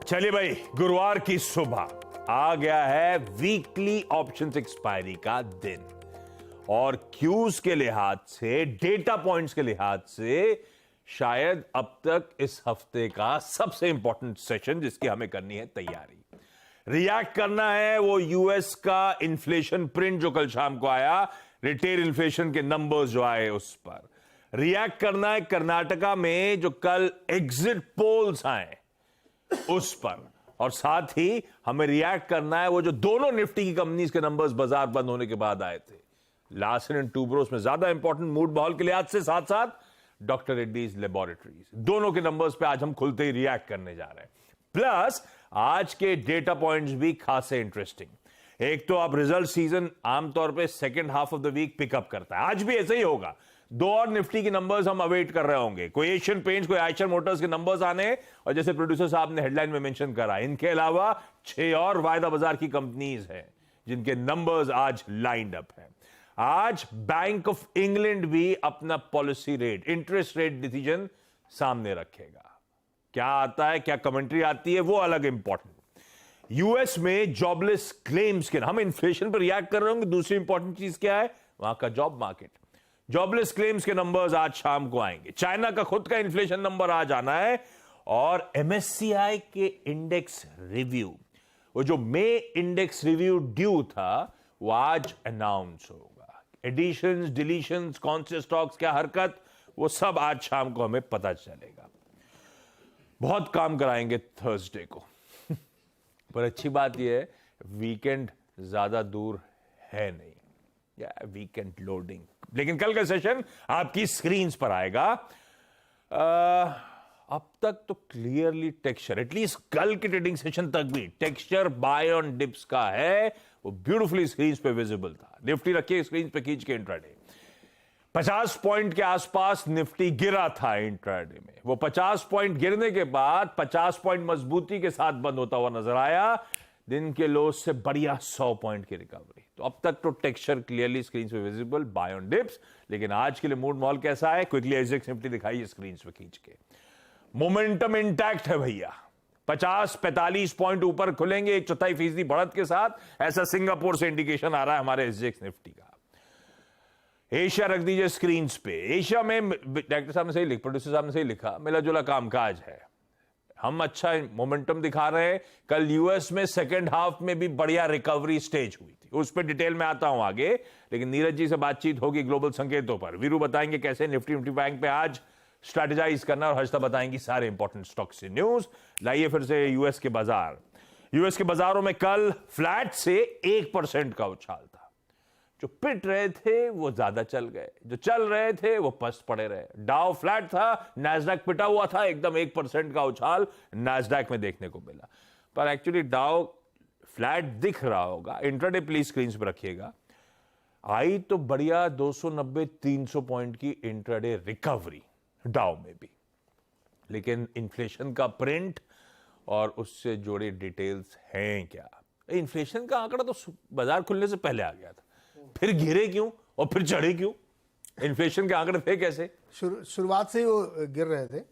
चलिए भाई, गुरुवार की सुबह आ गया है वीकली ऑप्शंस एक्सपायरी का दिन और क्यूज के लिहाज से, डेटा पॉइंट्स के लिहाज से शायद अब तक इस हफ्ते का सबसे इंपॉर्टेंट सेशन जिसकी हमें करनी है तैयारी। रिएक्ट करना है वो यूएस का इन्फ्लेशन प्रिंट जो कल शाम को आया, रिटेल इन्फ्लेशन के नंबर्स जो आए उस पर रिएक्ट करना है। कर्नाटका में जो कल एग्जिट पोल्स आए उस पर, और साथ ही हमें रिएक्ट करना है वो जो दोनों निफ्टी की कंपनीज के नंबर्स बाजार बंद होने के बाद आए थे, लार्सन एंड टूब्रो में ज्यादा इंपॉर्टेंट मूड माहौल के लिहाज से, साथ साथ डॉक्टर रेड्डीज लेबोरेटरीज, दोनों के नंबर्स पे आज हम खुलते ही रिएक्ट करने जा रहे हैं। प्लस आज के डेटा पॉइंट्स भी खासे इंटरेस्टिंग। एक तो आप रिजल्ट सीजन आमतौर पे second half of the week pick up करता है, आज भी ऐसे ही होगा। दो और निफ्टी के नंबर्स हम अवेट कर रहे होंगे, कोई एशियन पेंट्स, कोई आयशर मोटर्स के नंबर्स आने, और जैसे प्रोड्यूसर साहब ने हेडलाइन में मेंशन करा, इनके अलावा 6 और वायदा बाजार की कंपनीज हैं जिनके नंबर्स आज लाइंड अप हैं। आज बैंक ऑफ इंग्लैंड भी अपना policy rate, interest rate decision सामने रखेगा। क्या आता है, क्या कमेंट्री आती है, वो अलग इंपॉर्टेंट। यूएस में जॉबलेस क्लेम्स के, हम इन्फ्लेशन पर रिएक्ट कर रहे होंगे। दूसरी इंपॉर्टेंट चीज क्या है, वहां का जॉब मार्केट, जॉबलेस क्लेम्स के नंबर्स आज शाम को आएंगे। चाइना का खुद का इन्फ्लेशन नंबर आज आना है, और एमएससीआई के इंडेक्स रिव्यू, वो जो मई इंडेक्स रिव्यू ड्यू था, वो आज अनाउंस होगा। एडिशंस, डिलीशंस, कौन से स्टॉक्स, क्या हरकत, वो सब आज शाम को हमें पता चलेगा। बहुत काम कराएंगे थर्सडे को पर अच्छी बात यह है वीकेंड ज्यादा दूर है नहीं, या वीकेंड लोडिंग। लेकिन कल का सेशन आपकी स्क्रीन्स पर आएगा। अब तक तो क्लियरली टेक्सचर, एटलीस्ट कल के ट्रेडिंग सेशन तक भी टेक्सचर बाय ऑन डिप्स का है, वो ब्यूटीफुली स्क्रीन्स पे विजिबल था। निफ्टी रखिए स्क्रीन पे खींच के, इंट्राडे 50 पॉइंट के आसपास निफ्टी गिरा था इंट्राडे में। वो 50 पॉइंट गिरने के बाद 50 पॉइंट मजबूती के साथ बंद होता हुआ नजर आया। दिन के लोज से बढ़िया 100 पॉइंट की रिकवरी। तो अब तक तो टेक्सचर क्लियरली स्क्रीन पे विजिबल, बाय ऑन डिप्स। लेकिन आज के लिए मूड मॉल कैसा है, क्विकली एसजेएक्स निफ्टी दिखाइए स्क्रीन पे खींच के। मोमेंटम इंटैक्ट है भैया, 50-45 पॉइंट ऊपर खुलेंगे 1/4% बढ़त के साथ, ऐसा सिंगापुर से इंडिकेशन आ रहा है हमारे एसजेएक्स निफ्टी का। एशिया रख दीजिए स्क्रीन पे। एशिया में डायरेक्टर साहब ने सही लिखा, प्रोड्यूसर साहब ने सही लिखा, मिला जुला कामकाज है। हम अच्छा मोमेंटम दिखा रहे हैं। कल यूएस में सेकेंड हाफ में भी बढ़िया रिकवरी स्टेज हुई थी, उस पर डिटेल में आता हूं आगे। लेकिन नीरज जी से बातचीत होगी ग्लोबल संकेतों पर। वीरू बताएंगे कैसे निफ्टी बैंक पे आज स्ट्रेटेजाइज करना, और हर्षिता बताएंगी सारे इंपॉर्टेंट स्टॉक्स से न्यूज। लाइए फिर से यूएस के बाजार। यूएस के बाजारों में कल फ्लैट से 1% का उछाल था। जो पिट रहे थे वो ज्यादा चल गए, जो चल रहे थे वो पस्त पड़े रहे। डाउ फ्लैट था, नैस्डैक पिटा हुआ था, एकदम 1% का उछाल नैस्डैक में देखने को मिला। पर एक्चुअली डाउ फ्लैट दिख रहा होगा, इंट्राडे प्लीज स्क्रीन पर रखिएगा। आई तो बढ़िया 290-300 पॉइंट की इंट्राडे रिकवरी डाउ में भी, लेकिन इन्फ्लेशन का प्रिंट और उससे जुड़े डिटेल्स हैं क्या। इन्फ्लेशन का आंकड़ा तो बाजार खुलने से पहले आ गया था, फिर गिरे क्यों और फिर चढ़े क्यों? इन्फ्लेशन के आंकड़े थे कैसे? शुरुआत से ही वो गिर रहे थे।